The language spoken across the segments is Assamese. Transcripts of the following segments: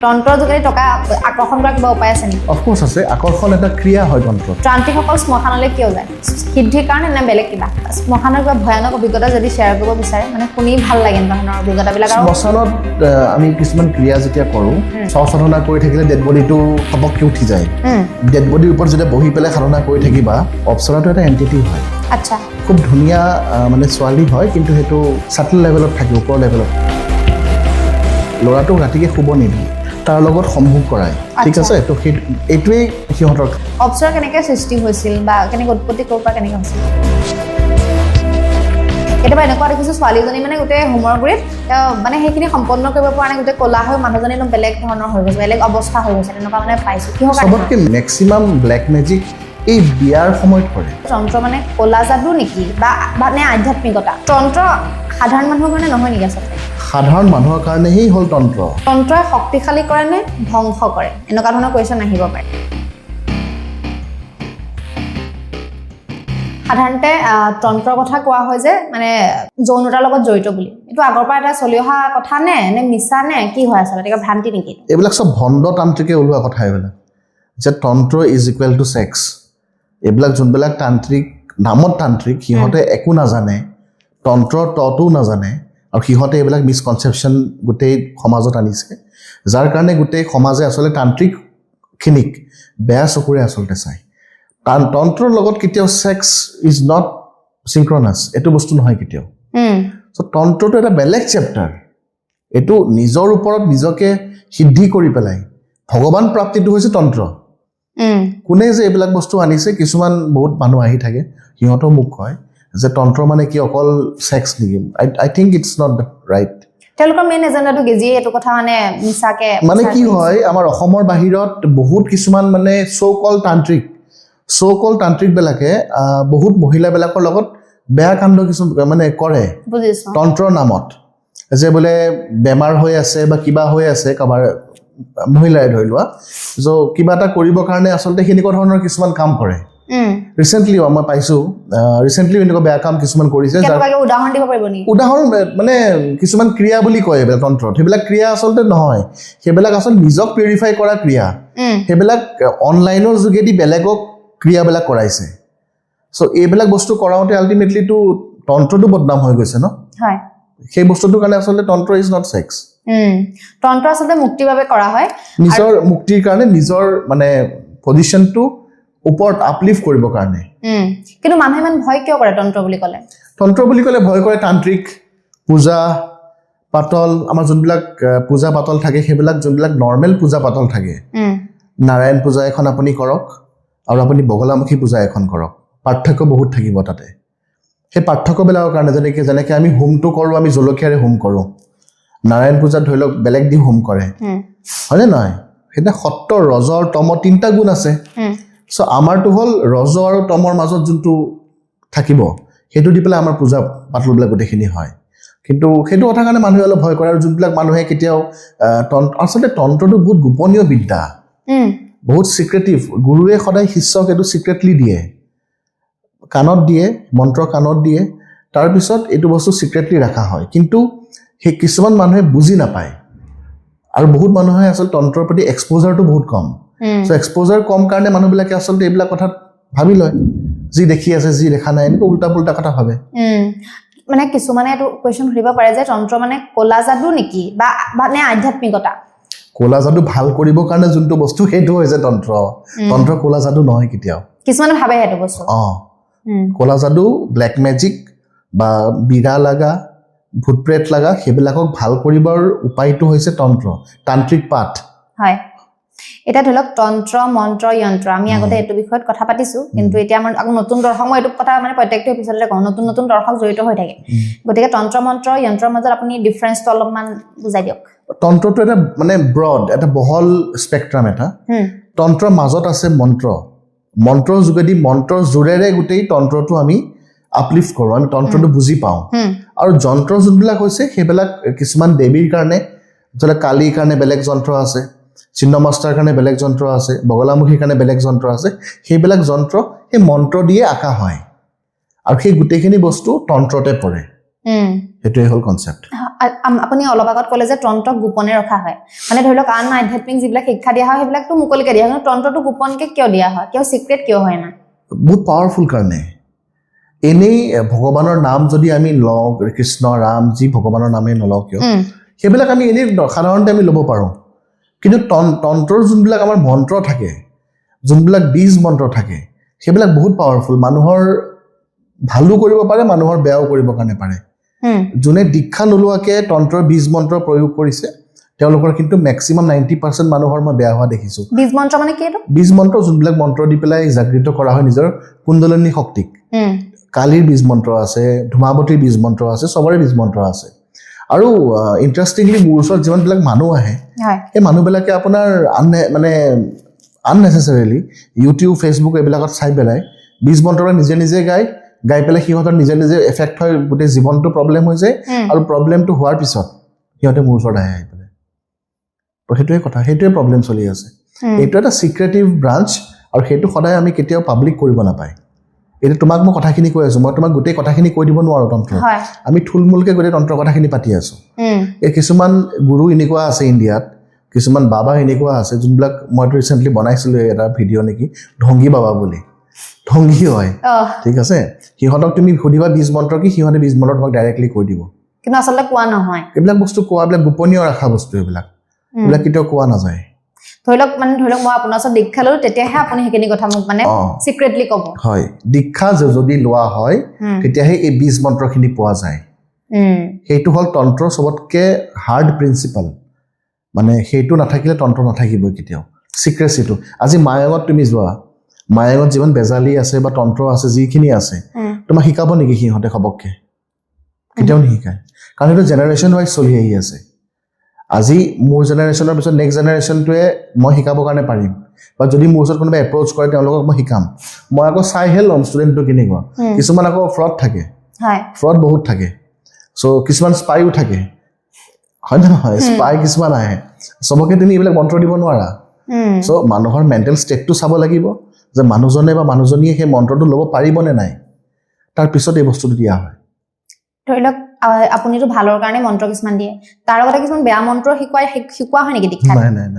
তন্ত্ৰৰ যোগেদি টকা আকৰ্ষণ কৰাৰ কিবা উপায় আছে নেকি? অফক'ৰ্ছ আছে, আকৰ্ষণ এটা ক্ৰিয়া হয় তন্ত্ৰত। ত্ৰান্তিকসকল শ্মশানলৈ কিয় যায়? সিদ্ধিৰ কাৰণে নে বেলেগ কিবা? শ্মশানৰ কিবা ভয়ানক অভিজ্ঞতা যদি শ্বেয়াৰ কৰিব বিচাৰে, মানে শুনি ভাল লাগে এনেকুৱা ধৰণৰ অভিজ্ঞতাবিলাক। আৰু শ্মশানত আমি কিছুমান ক্ৰিয়া যেতিয়া কৰোঁ, সাধনা কৰি থাকিলে ডেড বডিটো সপককৈ উঠি যায়। ডেড বডিৰ ওপৰত যেতিয়া বহি পেলাই সাধনা কৰি থাকিবা, অপ্সৰাটো এটা এণ্টিটি হয়। আচ্ছা, খুব ধুনীয়া মানে ছোৱালী হয়, কিন্তু সেইটো ছাটল লেভেলত থাকে, ওপৰ লেভেলত। ল'ৰাটোক ৰাতিকে শুব নিদিয়ে, তাৰ লগত সম্ভোগ কৰায়, ঠিক আছে? তো এইটোৱেই সিহঁতৰ। অপ্সৰা কেনেকৈ সৃষ্টি হৈছিল বা কেনেকৈ উৎপত্তি ক'ৰ পৰা কেনেকৈ হৈছিল? কেতিয়াবা এনেকুৱা দেখিছোঁ ছোৱালীজনী মানে গোটেই হোমৰ গুৰিত মানে সেইখিনি সম্পন্ন কৰিব পৰা নাই, গোটেই ক'লা হৈ মানুহজনী একদম বেলেগ ধৰণৰ হৈ গৈছে, বেলেগ অৱস্থা হৈ গৈছে, তেনেকুৱা মানে পাইছোঁ। কিহৰ কাৰণে? চবতকৈ মেক্সিমাম ব্লেক মেজিক এই বিয়াৰ সময়ত কৰে। তন্ত্ৰ মানে ক'লা যাদু নেকি বা নে আধ্যাত্মিকতা? তন্ত্ৰ সাধাৰণ মানুহৰ কাৰণে নহয় নেকি আচলতে? সাধাৰণ মানুহৰ কাৰণেহে হ'ল তন্ত্ৰ। তন্ত্ৰই শক্তিশালী কৰে নে ধ্বংস কৰে? এনেকুৱা ধৰণৰ কুৱেশ্যন আহিব পাৰে। সাধাৰণতে তন্ত্ৰৰ কথা কোৱা হয় যে মানে যৌনতাৰ লগত জড়িত বুলি। এইটো আগৰ পৰা এটা চলি অহা কথা নে মিছা নে কি হয় আচলতে? কিবা ভ্ৰান্তি নেকি? এইবিলাক চব ভণ্ড তান্ত্ৰিকে ওলোৱা কথা। এইবিলাক যে তন্ত্ৰ ইজ ইকুৱেল টু ছেক্স, এইবিলাক যোনবিলাক তান্ত্ৰিক, নামত তান্ত্ৰিক, সিহঁতে একো নাজানে, তন্ত্ৰৰ তটোও নাজানে, আৰু সিহঁতে এইবিলাক মিছকনচেপশ্যন গোটেই সমাজত আনিছে, যাৰ কাৰণে গোটেই সমাজে আচলতে তান্ত্ৰিকখিনিক বেয়া চকুৰে আচলতে চায়। তন্ত্ৰৰ লগত কেতিয়াও ছেক্স ইজ নট চিংক্ৰনাছ, এইটো বস্তু নহয় কেতিয়াও। চ' তন্ত্ৰটো এটা বেলেগ চেপ্টাৰ। এইটো নিজৰ ওপৰত নিজকে সিদ্ধি কৰি পেলাই ভগৱান প্ৰাপ্তিটো হৈছে তন্ত্ৰ। কোনে যে এইবিলাক বস্তু আনিছে, কিছুমান বহুত মানুহ আহি থাকে, সিহঁতেও মোক কয় যে তন্ত্ৰ মানে কি অকল ছেক্স নেকি? আই থিংক ইটছ নট ৰাইট। তেওঁলোকৰ মেইন এজেণ্ডাটো গেজিয়ে এইটো কথা মানে মিছাকে মানে কি হয়, আমাৰ অসমৰ বাহিৰত বহুত কিছুমান মানে চ' কল তান্ত্ৰিকবিলাকে বহুত মহিলাবিলাকৰ লগত বেয়া কাণ্ড কিছুমান মানে কৰে তন্ত্ৰৰ নামত, যে বোলে বেমাৰ হৈ আছে বা কিবা হৈ আছে কাৰোবাৰ, মহিলাই ধৰি লোৱা, চ' কিবা এটা কৰিবৰ কাৰণে আচলতে সেনেকুৱা ধৰণৰ কিছুমান কাম কৰে। ৰিচেণ্টলি মই পাইছোঁ, এনেকুৱা বেয়া কাম কিছুমান কৰিছে। উদাহৰণ দিব পাৰিব নেকি? উদাহৰণ মানে কিছুমান ক্ৰিয়া বুলি কয় এইবিলাক তন্ত্ৰত, সেইবিলাক ক্ৰিয়া আচলতে নহয়, সেইবিলাক আচলতে নিজক পিউৰিফাই কৰা ক্ৰিয়া। সেইবিলাক অনলাইনৰ যোগেদি বেলেগক ক্ৰিয়াবিলাক কৰাইছে। চ' এইবিলাক বস্তু কৰাওঁতে আল্টিমেটলিটো তন্ত্ৰটো বদনাম হৈ গৈছে ন? হয়। সেই বস্তুটোৰ কাৰণে আচলতে তন্ত্ৰ ইজ নট ছেক্স। তন্ত্ৰ আচলতে মুক্তিৰ বাবে কৰা হয়, নিজৰ মুক্তিৰ কাৰণে, নিজৰ মানে পজিশ্যনটো ওপৰত আপলিফ্ট কৰিবৰ কাৰণে। কিন্তু মানুহে ইমান ভয় কিয় কৰে তন্ত্ৰ বুলি ক'লে? তন্ত্ৰ বুলি ক'লে ভয় কৰে তান্ত্ৰিক, পূজা পাতল, আমাৰ যোনবিলাক পূজা পাতল থাকে, সেইবিলাক যোনবিলাক নৰ্মেল পূজা পাতল থাকে, নাৰায়ণ পূজা এখন আপুনি কৰক আৰু আপুনি বগলামুখী পূজা এখন কৰক, পাৰ্থক্য বহুত থাকিব তাতে। সেই পাৰ্থক্যবিলাকৰ কাৰণে যেনেকৈ আমি হোমটো কৰোঁ, আমি জলকীয়াৰে হোম কৰোঁ, নাৰায়ণ পূজাত ধৰি লওক বেলেগ দি হোম কৰে, হয়নে নহয়? সেইদিনা সত্য, ৰজ আৰু তমৰ 3টা গুণ আছে। চ' আমাৰটো হ'ল ৰজ আৰু তমৰ মাজত যোনটো থাকিব, সেইটো দি পেলাই আমাৰ পূজা পাতলবিলাক গোটেইখিনি হয়। কিন্তু সেইটো কথা কাৰণে মানুহে অলপ ভয় কৰে। আৰু যোনবিলাক মানুহে কেতিয়াও আচলতে তন্ত্ৰটো বহুত গোপনীয় বিদ্যা, বহুত চিক্ৰেটিভ। গুৰুৱে সদায় শিষ্যক এইটো চিক্ৰেটলি দিয়ে, কাণত দিয়ে, মন্ত্ৰ কাণত দিয়ে, তাৰপিছত এইটো বস্তু চিক্ৰেটলি ৰখা হয়। কিন্তু সেই কিছুমান মানুহে বুজি নাপায়, আৰু বহুত মানুহে আচলতে তন্ত্ৰৰ প্ৰতি এক্সপ'জাৰটো বহুত কম। চ' এক্সপ'জাৰ কম কাৰণে মানুহবিলাকে আচলতে এইবিলাক কথাত ভাবি লয়, যি দেখি আছে যি দেখা নাই, এনেকৈ উল্টা পুল্টা কথা ভাবে। মানে কিছুমানে এইটো কুৱেশ্যন সুধিব পাৰে যে তন্ত্ৰ মানে ক'লা যাদু নেকি বা নে আধ্যাত্মিকতা? ক'লা যাদু ভাল কৰিবৰ কাৰণে যোনটো বস্তু, সেইটো হৈছে তন্ত্ৰ। তন্ত্ৰ ক'লা যাদু নহয় কেতিয়াও। কিছুমানে ভাবে সেইটো বস্তু। ক'লা যাদু, ব্লেক মেজিক বা বিৰা লগা, ভূত প্ৰেত লগা, সেইবিলাকক ভাল কৰিবৰ উপায়টো হৈছে তন্ত্ৰ, তান্ত্ৰিক পাঠ। হয়। এতিয়া ধৰি লওক তন্ত্ৰ, মন্ত্ৰ, যন্ত্ৰ, আমি আগতে এইটো বিষয়ত কথা পাতিছোঁ, কিন্তু এতিয়া আমাৰ আকৌ নতুন দৰ্শক, মই এইটো কথা মানে প্ৰত্যেকটো এপিছডতে কওঁ, নতুন নতুন দৰ্শক জড়িত হৈ থাকে। গতিকে তন্ত্ৰ, মন্ত্ৰ, যন্ত্ৰৰ মাজত আপুনি ডিফাৰেঞ্চটো অলপমান বুজাই দিয়ক। তন্ত্ৰটো এটা মানে ব্ৰড, এটা বহল স্পেক্ট্ৰাম এটা। তন্ত্ৰৰ মাজত আছে মন্ত্ৰ, মন্ত্ৰৰ যোগেদি, মন্ত্ৰৰ জোৰেৰে গোটেই তন্ত্ৰটো আমি আপলিফ্ট কৰোঁ, আমি তন্ত্ৰটো বুজি পাওঁ। আৰু যন্ত্ৰ যোনবিলাক হৈছে সেইবিলাক কিছুমান দেৱীৰ কাৰণে, যেনে কালীৰ কাৰণে বেলেগ যন্ত্ৰ আছে, চিন্নমাষ্টাৰ কাৰণে বেলেগ যন্ত্ৰ আছে, বগলামুখীৰ কাৰণে বেলেগ যন্ত্ৰ আছে। সেইবিলাক যন্ত্ৰ সেই মন্ত্ৰ দিয়ে আঁকা হয়, আৰু সেই গোটেইখিনি বস্তু তন্ত্ৰতে পৰে। সেইটোৱে হ'ল কনচেপ্ট আপুনি অলপ আগত ক'লে যে তন্ত্ৰক গোপনে ৰখা হয় মানে ধৰি লওক আন আধ্যাত্মিক যিবিলাক শিক্ষা দিয়া হয় সেইবিলাকতো মুকলিকে দিয়া হয় কিন্তু তন্ত্ৰটো গোপনকে কিয় দিয়া হয় কিয় চিক্ৰেট কিয় হয় না বহুত পাৱাৰফুল কাৰণে এনেই ভগৱানৰ নাম যদি আমি লওঁ কৃষ্ণ ৰাম যি ভগৱানৰ নামেই নলওঁ কিয় সেইবিলাক আমি এনেই সাধাৰণতে আমি ল'ব পাৰোঁ কিন্তু তন্ত্ৰৰ যোনবিলাক আমাৰ মন্ত্ৰ থাকে যোনবিলাক বীজ মন্ত্ৰ থাকে সেইবিলাক বহুত পাৱাৰফুল মানুহৰ ভালো কৰিব পাৰে মানুহৰ বেয়াও কৰিবৰ কাৰণে পাৰে যোনে দীক্ষা নোলোৱাকৈ তন্ত্ৰৰ বীজ মন্ত্ৰ প্ৰয়োগ কৰিছে তেওঁলোকৰ কিন্তু মেক্সিমাম 90% মানুহৰ মই বেয়া হোৱা দেখিছোঁ বীজ মন্ত্ৰ মানে কি এইটো বীজ মন্ত্ৰ যোনবিলাক মন্ত্ৰ দি পেলাই জাগৃত কৰা হয় নিজৰ কুণ্ডলিনী শক্তিক কালীৰ বীজ মন্ত্ৰ আছে ধুমাৱতীৰ বীজ মন্ত্ৰ আছে চবৰে বীজ মন্ত্ৰ আছে আৰু ইণ্টাৰেষ্টিংলি মোৰ ওচৰত যিমানবিলাক মানুহ আহে সেই মানুহবিলাকে আপোনাৰ মানে আননেচেচাৰিলি ইউটিউব ফেচবুক এইবিলাকত চাই পেলাই বীজ মন্ত্ৰ নিজে নিজে গাই পেলাই সিহঁতৰ নিজে নিজে এফেক্ট হয় গোটেই জীৱনটো প্ৰব্লেম হৈ যায় আৰু প্ৰব্লেমটো হোৱাৰ পিছত সিহঁতে মোৰ ওচৰত আহি পেলাই তো সেইটোৱে কথা সেইটোৱে প্ৰব্লেম চলি আছে এইটো এটা চিক্ৰেটিভ ব্ৰাঞ্চ আৰু সেইটো সদায় আমি কেতিয়াও পাব্লিক কৰিব নাপায় এতিয়া তোমাক মই কথাখিনি কৈ আছোঁ মই তোমাক গোটেই কথাখিনি কৈ দিব নোৱাৰোঁ তন্ত্ৰ আমি থুলমূলকৈ গোটেই তন্ত্ৰৰ কথাখিনি পাতি আছোঁ এই কিছুমান গুৰু এনেকুৱা আছে ইণ্ডিয়াত কিছুমান বাবা এনেকুৱা আছে যোনবিলাক মইতো ৰিচেণ্টলি বনাইছিলোঁ এটা ভিডিঅ' নেকি ঢংগী বাবা বুলি ঢংগী হয় ঠিক আছে সিহঁতক তুমি সুধিবা বীজ মন্ত্ৰ কি সিহঁতে বীজ মন্ত্ৰ তোমাক ডাইৰেক্টলি কৈ দিব কিন্তু আচলতে কোৱা নহয় এইবিলাক বস্তু কোৱাবিলাক গোপনীয় ৰখা বস্তু এইবিলাক কেতিয়াও কোৱা নাযায় ধৰি লওক মই আপোনাৰ ওচৰত দীক্ষা ল'লো তেতিয়াহে আপুনি সেইখিনি কথা মোক মানে চিক্ৰেটলি ক'ব হয় দীক্ষা যদি লোৱা হয় তেতিয়াহে এই বীজ মন্ত্ৰখিনি পোৱা যায় সেইটো হ'ল তন্ত্ৰৰ চবতকৈ হাৰ্ড প্ৰিন্সিপাল মানে সেইটো নাথাকিলে তন্ত্ৰ নাথাকিবই কেতিয়াও চিক্ৰেচিটো আজি মায়ঙত তুমি যোৱা মায়ঙত যিমান বেজালি আছে বা তন্ত্ৰ আছে যিখিনি আছে তোমাক শিকাব নেকি সিহঁতে খবককৈ কেতিয়াও নিশিকায় কাৰণ সেইটো জেনেৰেশ্যন ৱাইজ চলি আহি আছে আজি মোৰ জেনেৰেশ্যনৰ পিছত নেক্সট জেনেৰেশ্যনটোৱে মই শিকাবৰ কাৰণে পাৰিম বা যদি মোৰ ওচৰত কোনোবাই এপ্ৰ'চ কৰে তেওঁলোকক মই শিকাম মই আকৌ চাইহে ল'ম ষ্টুডেণ্টটো কেনেকুৱা কিছুমান আকৌ ফ্ৰড থাকে ফ্ৰড বহুত থাকে চ' কিছুমান স্পাইও থাকে হয় নে নহয় স্পাই কিছুমান আহে চবকে তুমি এইবিলাক মন্ত্ৰ দিব নোৱাৰা চ' মানুহৰ মেণ্টেল ষ্টেটটো চাব লাগিব যে মানুহজনে বা মানুহজনীয়ে সেই মন্ত্ৰটো ল'ব পাৰিবনে নাই তাৰপিছত এই বস্তুটো দিয়া হয় ধৰি লওক আপুনিতো ভালৰ কাৰণে মন্ত্ৰ কিছুমান দিয়ে তাৰ লগতে কিছুমান বেয়া মন্ত্ৰ শিকোৱা হয় নেকি দীক্ষাত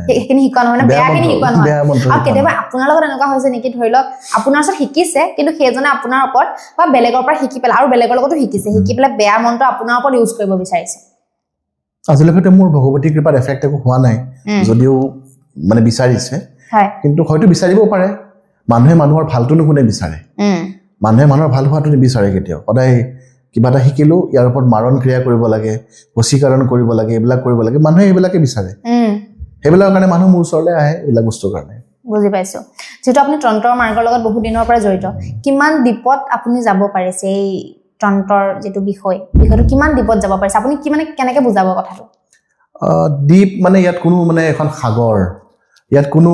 সেইখিনি শিকোৱা নহয় মানে বেয়াখিনি শিকোৱা নহয় আৰু কেতিয়াবা আপোনাৰ লগত এনেকুৱা হৈছে নেকি ধৰি লওক আপোনাৰ ওচৰত শিকিছে কিন্তু সেইজনে আপোনাৰ ওপৰত বা বেলেগৰ পৰা শিকি পেলাই আৰু বেলেগৰ লগতো শিকি পেলাই বেয়া মন্ত্ৰ আপোনাৰ ওপৰত ইউজ কৰিব বিচাৰিছে আজিলৈকে মোৰ ভগৱতী কৃপাত এফেক্ট একো হোৱা নাই যদিও মানে বিচাৰিছে কিন্তু হয়তো বিচাৰিবও পাৰে মানুহে মানুহৰ ভালটো নুশুনে বিচাৰে মানুহে মানুহৰ ভাল হোৱাটো নিবিচাৰে কেতিয়াও সদায় কিবা এটা শিকিলোঁ ইয়াৰ ওপৰত মাৰণ ক্ৰিয়া কৰিব লাগে বশীকৰণ কৰিব লাগে এইবিলাক কৰিব লাগে মানুহে এইবিলাকে বিচাৰে সেইবিলাকৰ কাৰণে মানুহ মোৰ ওচৰলৈ আহে এইবিলাক বস্তুৰ কাৰণে বুজি পাইছোঁ যিহেতু আপুনি তন্ত্ৰৰ মাৰ্গৰ লগত বহুত দিনৰ পৰা জড়িত কিমান দ্বীপত আপুনি যাব পাৰিছে এই তন্ত্ৰৰ যিটো বিষয়টো কিমান দ্বীপত যাব পাৰিছে আপুনি কি মানে কেনেকৈ বুজাব কথাটো দ্বীপ মানে ইয়াত কোনো মানে এখন সাগৰ ইয়াত কোনো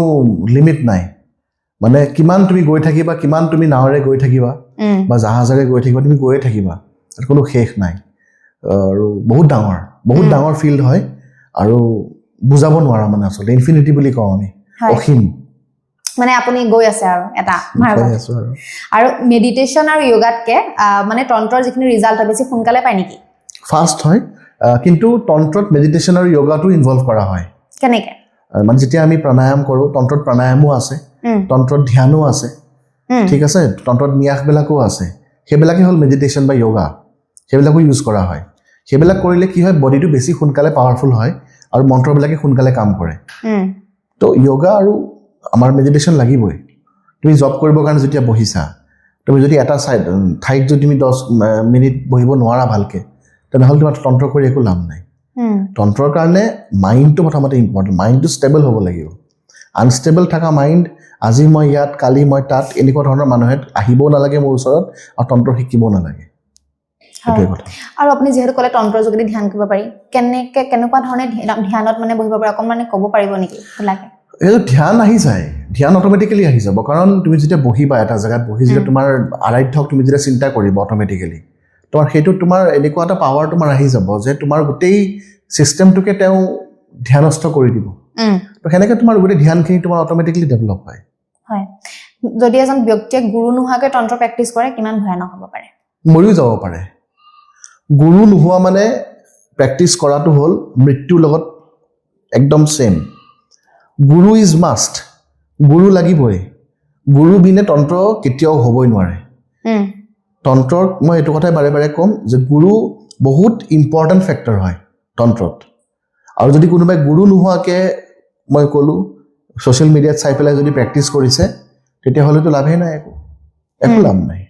লিমিট নাই মানে কিমান তুমি গৈ থাকিবা কিমান তুমি নাৱেৰে গৈ থাকিবা বা জাহাজেৰে গৈ থাকিবা তুমি গৈয়ে থাকিবা তাত কোনো শেষ নাই আৰু বহুত ডাঙৰ ফিল্ড হয় আৰু বুজাব নোৱাৰা মানে আচলতে ইনফিনিটি বুলি কওঁ আমি অসীম মানে আপুনি গৈ আছে আৰু এটা আৰু মেডিটেশ্যন আৰু য়োগাতকে মানে তন্ত্ৰৰ যিখিনি ৰিজাল্ট হয় বেছি সোনকালে পায় নেকি ফাষ্ট হয় কিন্তু তন্ত্ৰত মেডিটেশ্যন আৰু য়োগাটো ইনভলভ কৰা হয় কেনেকৈ মানে যেতিয়া আমি প্ৰাণায়াম কৰোঁ তন্ত্ৰত প্ৰাণায়ামো আছে তন্ত্ৰত ধ্যানো আছে ঠিক আছে তন্ত্ৰত ন্যাসবিলাকো আছে সেইবিলাকে হ'ল মেডিটেশ্যন বা য়োগা সেইবিলাকো ইউজ কৰা হয় সেইবিলাক কৰিলে কি হয় বডিটো বেছি সোনকালে পাৱাৰফুল হয় আৰু মন্ত্ৰবিলাকে সোনকালে কাম কৰে তো য়োগা আৰু আমাৰ মেডিটেশ্যন লাগিবই তুমি জব কৰিবৰ কাৰণে যেতিয়া বহিছা তুমি যদি এটা ঠাইত যদি তুমি 10 মিনিট বহিব নোৱাৰা ভালকৈ তেনেহ'লে তোমাৰ তন্ত্ৰ কৰি একো লাভ নাই তন্ত্ৰৰ কাৰণে মাইণ্ডটো প্ৰথমতে ইম্পৰ্টেণ্ট মাইণ্ডটো ষ্টেবল হ'ব লাগিব আনষ্টেবল থকা মাইণ্ড আজি মই ইয়াত কালি মই তাত এনেকুৱা ধৰণৰ মানুহে আহিবও নালাগে মোৰ ওচৰত আৰু তন্ত্ৰ শিকিবও নালাগে সেইটোৱে কথা আৰু আপুনি যিহেতু ক'লে তন্ত্ৰৰ যোগেদি ধ্যান কৰিব পাৰি কেনেকুৱা ধৰণে ধ্যানত মানে বহিব পাৰি অকণমান ক'ব পাৰিব নেকি লাগে এইটো ধ্যান আহি যায় ধ্যান অট'মেটিকেলি আহি যাব কাৰণ তুমি যেতিয়া বহিবা এটা জেগাত বহি যেতিয়া তোমাৰ আৰাধ্যক তুমি যেতিয়া চিন্তা কৰিবা অট'মেটিকেলি তোমাৰ সেইটোত তোমাৰ এনেকুৱা এটা পাৱাৰ তোমাৰ আহি যাব যে তোমাৰ গোটেই ছিষ্টেমটোকে তেওঁ ধ্যানস্থ কৰি দিব তো সেনেকৈ তোমাৰ গোটেই ধ্যানখিনি তোমাৰ অট'মেটিকেলি ডেভেলপ হয় যদি এজন ব্যক্তিয়ে গুৰু নোহোৱাকৈ তন্ত্ৰ প্ৰেক্টিছ কৰে কিমান ভয়ানক হ'ব পাৰে মৰিও যাব পাৰে গুৰু নোহোৱা মানে প্ৰেক্টিচ কৰাটো হ'ল মৃত্যুৰ লগত একদম সেম গুৰু ইজ মাষ্ট গুৰু লাগিবই গুৰু বিনে তন্ত্ৰ কেতিয়াও হ'বই নোৱাৰে তন্ত্ৰৰ মই এইটো কথাই বাৰে বাৰে ক'ম যে গুৰু বহুত ইম্পৰ্টেণ্ট ফেক্টৰ হয় তন্ত্ৰত আৰু যদি কোনোবাই গুৰু নোহোৱাকৈ মই ক'লোঁ ছ'চিয়েল মিডিয়াত চাই পেলাই যদি প্ৰেক্টিচ কৰিছে তেতিয়াহ'লেতো লাভেই নাই একো লাভ নাই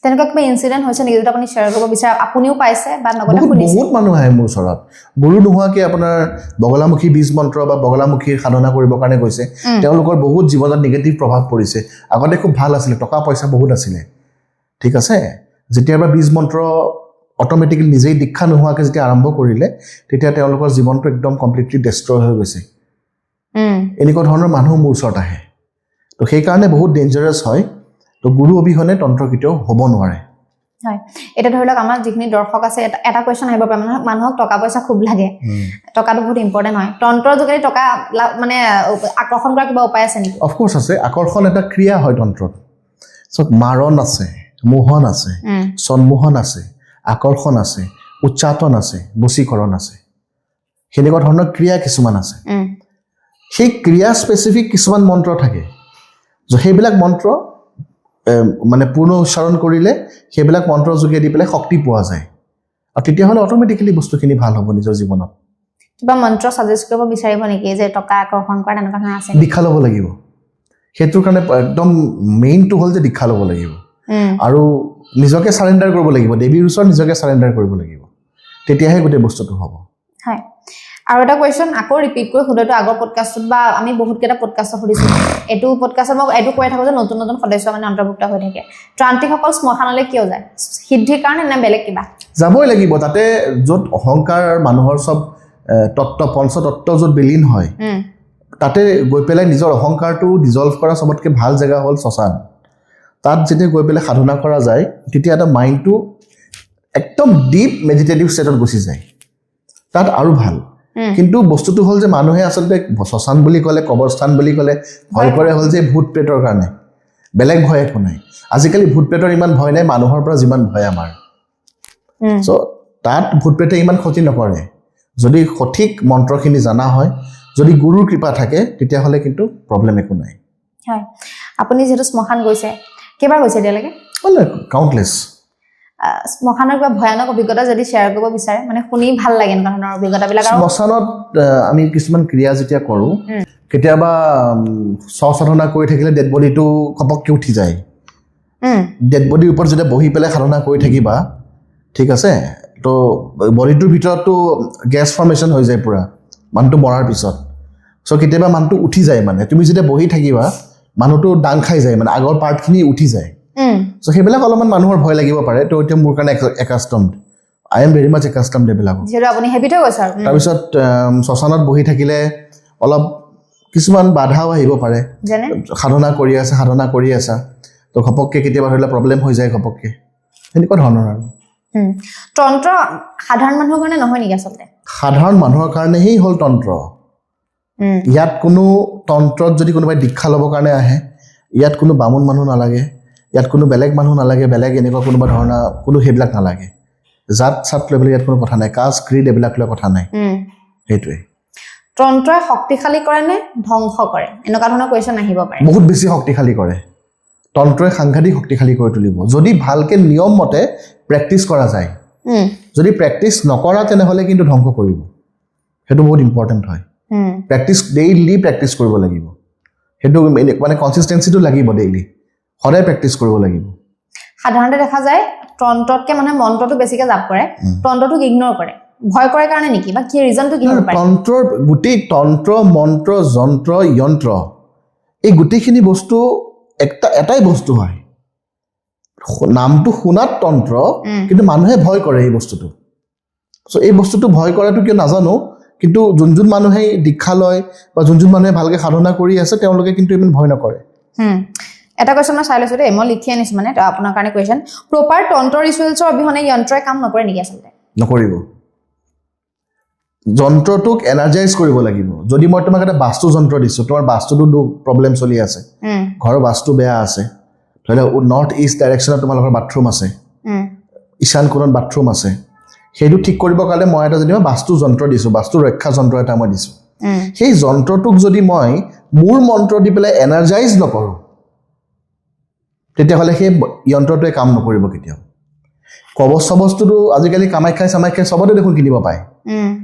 তেনেকুৱা কিবা ইনচিডেণ্ট হৈছে নেকি যদি আপুনি শ্বেয়াৰ কৰিব বিচাৰে আপুনিও পাইছে বা লগতে শুনিছে বহুত মানুহ আহে মোৰ ওচৰত গুৰু নোহোৱাকৈ আপোনাৰ বগলামুখী বীজ মন্ত্ৰ বা বগলামুখীৰ সাধনা কৰিবৰ কাৰণে গৈছে তেওঁলোকৰ বহুত জীৱনত নিগেটিভ প্ৰভাৱ পৰিছে আগতে খুব ভাল আছিলে টকা পইচা বহুত আছিলে ঠিক আছে যেতিয়াৰ পৰা বীজ মন্ত্ৰ অট'মেটিকেলি নিজেই দীক্ষা নোহোৱাকৈ যেতিয়া আৰম্ভ কৰিলে তেতিয়া তেওঁলোকৰ জীৱনটো একদম কমপ্লিটলি ডেষ্ট্ৰয় হৈ গৈছে এনেকুৱা ধৰণৰ মানুহ মোৰ ওচৰত আহে তো সেইকাৰণে বহুত ডেঞ্জাৰাছ হয় তো গুৰু অবিহনে তন্ত্ৰ কেতিয়াও হ'ব নোৱাৰে হয় এটা ধৰি লওক আমাৰ যিখিনি দৰ্শক আছে এটা কোৱেশ্চন আহিব পাৰে মানুহক টকা পইচা খুব লাগে টকাটো বহুত ইম্পৰ্টেণ্ট হয় তন্ত্ৰৰ যোগেদি টকা মানে আকৰ্ষণ কৰা কিবা উপায় আছে নেকি অফক'ৰ্ছ আছে আকৰ্ষণ এটা ক্ৰিয়া হয় তন্ত্ৰত চব মাৰণ আছে মোহন আছে সন্মোহন আছে আকৰ্ষণ আছে উচ্চাটন আছে বশীকৰণ আছে সেনেকুৱা ধৰণৰ ক্ৰিয়া কিছুমান আছে সেই ক্ৰিয়া স্পেচিফিক কিছুমান মন্ত্ৰ থাকে সেইবিলাক মন্ত্ৰ মানে পূৰ্ণ উচ্চাৰণ কৰিলে সেইবিলাক মন্ত্ৰৰ যোগেদি পেলাই শক্তি পোৱা যায় আৰু তেতিয়াহ'লে অট'মেটিকেলি বস্তুখিনি ভাল হ'ব নিজৰ জীৱনত কিবা মন্ত্ৰ ছাজেষ্ট কৰিব বিচাৰিব নেকি যে টকা আকৰ্ষণ কৰা তেনেকুৱা ধৰণৰ আছে দীক্ষা ল'ব লাগিব সেইটোৰ কাৰণে একদম মেইনটো হ'ল যে দীক্ষা ল'ব লাগিব আৰু নিজকে চাৰেণ্ডাৰ কৰিব লাগিব দেৱীৰ ওচৰত নিজকে চাৰেণ্ডাৰ কৰিব লাগিব তেতিয়াহে গোটেই বস্তুটো হ'ব হয় আৰু এটা কোৱেশ্চন আকৌ ৰিপিট কৰি সুধোটো আগৰ পডকাষ্টত বা আমি বহুত কেইটা পডকাষ্টত সুধিছো এইটো পডকাষ্টত মই এইটো কৈ থাকো যে নতুন নতুন সদস্য মানে অন্তৰ্ভুক্ত হৈ থাকে ত্ৰান্তিকসকল শ্মশানলৈ কিয় যায় সিদ্ধিৰ কাৰণে নে বেলেগ কিবা যাবই লাগিব তাতে য'ত অহংকাৰ মানুহৰ চব তত্ত্ব পঞ্চতত্ত্ব য'ত বিলীন হয় তাতে গৈ পেলাই নিজৰ অহংকাৰটো ডিজলভ কৰা চবতকৈ ভাল জেগা হ'ল শ্মশান তাত যেতিয়া গৈ পেলাই সাধনা কৰা যায় তেতিয়া এটা মাইণ্ডটো একদম ডিপ মেডিটেটিভ ষ্টেটত গুচি যায় তাত আৰু ভাল কিন্তু বস্তুটো হ'ল যে মানুহে আচলতে শ্মশান বুলি ক'লে কবৰস্থান বুলি ক'লে ভয় কৰে হ'ল যে ভূত প্ৰেতৰ কাৰণে বেলেগ ভয় একো নাই আজিকালি ভূত প্ৰেতৰ ইমান ভয় নাই মানুহৰ পৰা যিমান ভয় আমাৰ চ' তাত ভূত প্ৰেতে ইমান ক্ষতি নকৰে যদি সঠিক মন্ত্ৰখিনি জানা হয় যদি গুৰুৰ কৃপা থাকে তেতিয়াহ'লে কিন্তু প্ৰব্লেম একো নাই হয় আপুনি যিহেতু শ্মশান গৈছে কেইবাৰ গৈছে এতিয়ালৈকে কাউণ্টলেছ শ্মশানৰ কিবা ভয়ানক অভিজ্ঞতা যদি শ্বেয়াৰ কৰিব বিচাৰে মানে শুনি ভাল লাগে এনেকুৱা ধৰণৰ অভিজ্ঞতাবিলাক আৰু শ্মশানত আমি কিছুমান ক্ৰিয়া যেতিয়া কৰোঁ কেতিয়াবা সাধনা কৰি থাকিলে ডেড বডিটো খপককৈ উঠি যায় ডেড বডিৰ ওপৰত যেতিয়া বহি পেলাই সাধনা কৰি থাকিবা ঠিক আছে তো বডিটোৰ ভিতৰততো গেছ ফৰ্মেশ্যন হৈ যায় পূৰা মানুহটো মৰাৰ পিছত চ' কেতিয়াবা মানুহটো উঠি যায় মানে তুমি যেতিয়া বহি থাকিবা মানুহটো ডাং খাই যায় মানে আগৰ পাৰ্টখিনি উঠি যায় চ' সেইবিলাক অলপমান মানুহৰ ভয় লাগিব পাৰে তো এতিয়া মোৰ কাৰণে একাষ্টমড আই এম ভেৰি মাছ একাষ্টমড এইবিলাকক যিহেতু আপুনি হেবিট হৈ গৈছে আৰু তাৰপিছত শ্মশানত বহি থাকিলে অলপ কিছুমান বাধাও আহিব পাৰে যেনে সাধনা কৰি আছা তো ঘপককৈ কেতিয়াবা ধৰি লওক প্ৰব্লেম হৈ যায় ঘপককৈ সেনেকুৱা ধৰণৰ আৰু তন্ত্ৰ সাধাৰণ মানুহৰ কাৰণে নহয় নেকি আচলতে সাধাৰণ মানুহৰ কাৰণেই হ'ল তন্ত্ৰ ইয়াত কোনো তন্ত্ৰত যদি কোনোবাই দীক্ষা ল'বৰ কাৰণে আহে ইয়াত কোনো বামুণ মানুহ নালাগে ইয়াত কোনো বেলেগ মানুহ নালাগে বেলেগ এনেকুৱা কোনোবা ধৰণৰ কোনো সেইবিলাক নালাগে জাত চাত লৈ পেলাই ইয়াত কোনো কথা নাই কাষ্ট ক্ৰীড এইবিলাক লৈ কথা নাই সেইটোৱে তন্ত্ৰই শক্তিশালী কৰে নে ধ্বংস কৰে এনেকুৱা ধৰণৰ কুৱেশ্যন আহিব পাৰে বহুত বেছি শক্তিশালী কৰে তন্ত্ৰই সাংঘাতিক শক্তিশালী কৰি তুলিব যদি ভালকৈ নিয়ম মতে প্ৰেক্টিচ কৰা যায় যদি প্ৰেক্টিচ নকৰা তেনেহ'লে কিন্তু ধ্বংস কৰিব সেইটো বহুত ইম্পৰ্টেণ্ট হয় প্ৰেক্টিচ ডেইলি প্ৰেক্টিচ কৰিব লাগিব সেইটো মানে কনচিষ্টেঞ্চিটো লাগিব ডেইলি সদায় প্ৰেক্টিচ কৰিব লাগিব সাধাৰণতে দেখা যায় তন্ত্ৰতকৈ মানে মন্ত্ৰটো বেছিকৈ জাপ কৰে তন্ত্ৰটোক ইগন'ৰ কৰে ভয় কৰে কাৰণে নেকি বা কি ৰিজনটো কি হ'ব পাৰে তন্ত্ৰৰ গোটেই তন্ত্ৰ মন্ত্ৰ যন্ত্ৰ যন্ত্ৰ এই গোটেইখিনি বস্তু এটাই বস্তু হয় নামটো শুনাত তন্ত্ৰ কিন্তু মানুহে ভয় কৰে এই বস্তুটো চ' এই বস্তুটো ভয় কৰাটো কিয় নাজানো কিন্তু যোন মানুহে দীক্ষা লয় বা যোন মানুহে ভালকৈ সাধনা কৰি আছে তেওঁলোকে কিন্তু ইমান ভয় নকৰে এটা কুৱেশ্যন মই চাই লৈছোঁ দেই মই লিখি আনিছোঁ মানে আপোনাৰ কাৰণে কুৱেশ্যন প্ৰপাৰ তন্ত্ৰ ৰিচুৱেলছৰ অবিহনে যন্ত্ৰই কাম নকৰে নেকি আচলতে নকৰিব যন্ত্ৰটোক এনাৰ্জাইজ কৰিব লাগিব যদি মই তোমাক এটা বাস্তু যন্ত্ৰ দিছোঁ তোমাৰ বাস্তুটো প্ৰব্লেম চলি আছে ঘৰৰ বাস্তু বেয়া আছে ধৰি লওক নৰ্থ ইষ্ট ডাইৰেকশ্যনত তোমালোকৰ বাথৰুম আছে ঈশান কোণত বাথৰুম আছে সেইটো ঠিক কৰিবৰ কাৰণে মই এটা যেনিবা বাস্তু যন্ত্ৰ দিছোঁ, বাস্তু ৰক্ষা যন্ত্ৰ এটা মই দিছোঁ। সেই যন্ত্ৰটোক যদি মই মোৰ মন্ত্ৰ দি পেলাই এনাৰ্জাইজ নকৰোঁ তেতিয়াহ'লে সেই যন্ত্ৰটোৱে কাম নকৰিব কেতিয়াও। কবচ চবচটোতো আজিকালি কামাখ্যাই চামাখ্যাই চবতে দেখোন কিনিব পায়,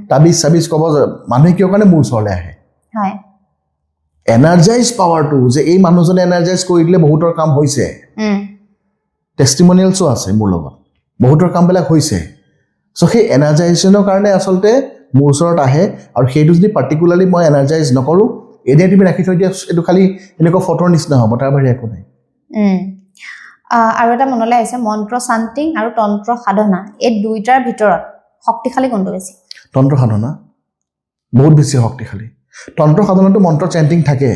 তাবিজ চাবিজ কবচ, মানুহে কিয় কাৰণে মোৰ ওচৰলৈ আহে? এনাৰ্জাইজ পাৱাৰটো যে এই মানুহজনে এনাৰ্জাইজ কৰি দিলে বহুতৰ কাম হৈছে, টেষ্টিমনিয়েলছো আছে মোৰ লগত, বহুতৰ কামবিলাক হৈছে। চ' সেই এনাৰ্জাইজেশ্যনৰ কাৰণে আচলতে মোৰ ওচৰত আহে, আৰু সেইটো যদি পাৰ্টিকুলাৰলি মই এনাৰ্জাইজ নকৰোঁ, এনেই তুমি ৰাখি থৈ দিয়া এইটো খালি এনেকুৱা ফটোৰ নিচিনা হ'ব, তাৰ বাহিৰে একো নাই। আৰু এটা মনলৈ আহিছে, মন্ত্ৰ চান্টিং আৰু তন্ত্ৰ সাধনা, এই দুইটাৰ ভিতৰত শক্তিশালী কোনটো বেছি? তন্ত্ৰ সাধনা বহুত বেছি শক্তিশালী। তন্ত্ৰ সাধনাটো মন্ত্ৰ চেণ্টিং থাকে,